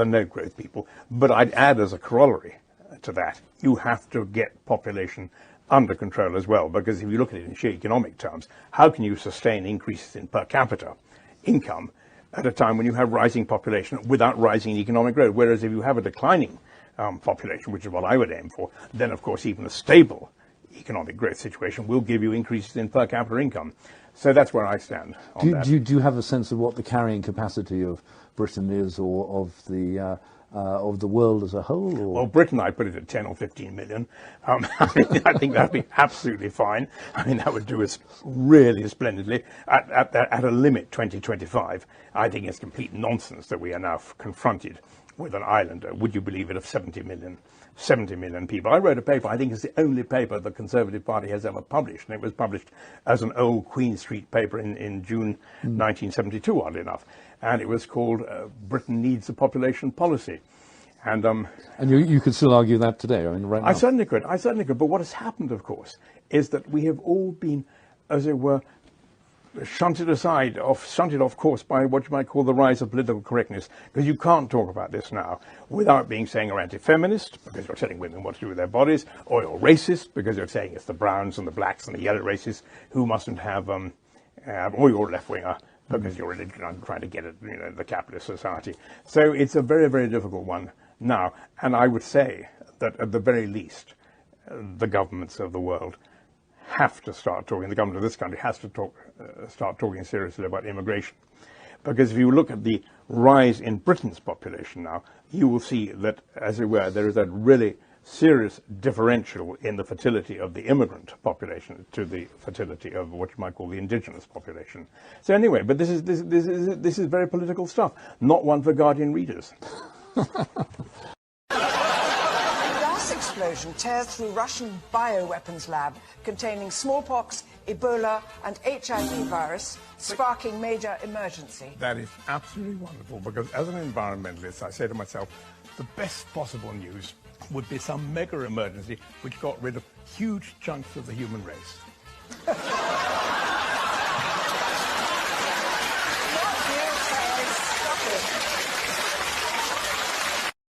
the no-growth people. But I'd add as a corollary to that, you have to get population under control as well, because if you look at it in sheer economic terms, how can you sustain increases in per capita income at a time when you have rising population without rising economic growth? Whereas if you have a declining population, which is what I would aim for, then of course even a stable economic growth situation will give you increases in per capita income. So that's where I stand on that. Do you have a sense of what the carrying capacity of Britain is, or of the world as a whole? Or? Well, Britain, I put it at 10 or 15 million. I think that'd be absolutely fine. I mean, that would do us really splendidly. At a limit, 2025, I think it's complete nonsense that we are now confronted with an island, would you believe it, of 70 million people. I wrote a paper, I think it's the only paper the Conservative Party has ever published, and it was published as an old Queen Street paper in June 1972, oddly enough. And it was called Britain Needs a Population Policy. And you could still argue that today, I mean, right now? I certainly could. But what has happened, of course, is that we have all been, as it were, shunted off course by what you might call the rise of political correctness, because you can't talk about this now without being saying you're anti-feminist, because you're telling women what to do with their bodies, or you're racist, because you're saying it's the browns and the blacks and the yellow races who mustn't have, or you're a left-winger, because you're trying to get at the capitalist society. So it's a very, very difficult one now, and I would say that at the very least, the governments of the world have to start talking. The government of this country has to start talking seriously about immigration, because if you look at the rise in Britain's population now, you will see that, as it were, there is a really serious differential in the fertility of the immigrant population to the fertility of what you might call the indigenous population. So anyway, but this is very political stuff, not one for Guardian readers. Gas explosion tears through Russian bioweapons lab containing smallpox, Ebola and HIV virus, sparking major emergency. That is absolutely wonderful, because as an environmentalist, I say to myself, the best possible news would be some mega emergency which got rid of huge chunks of the human race.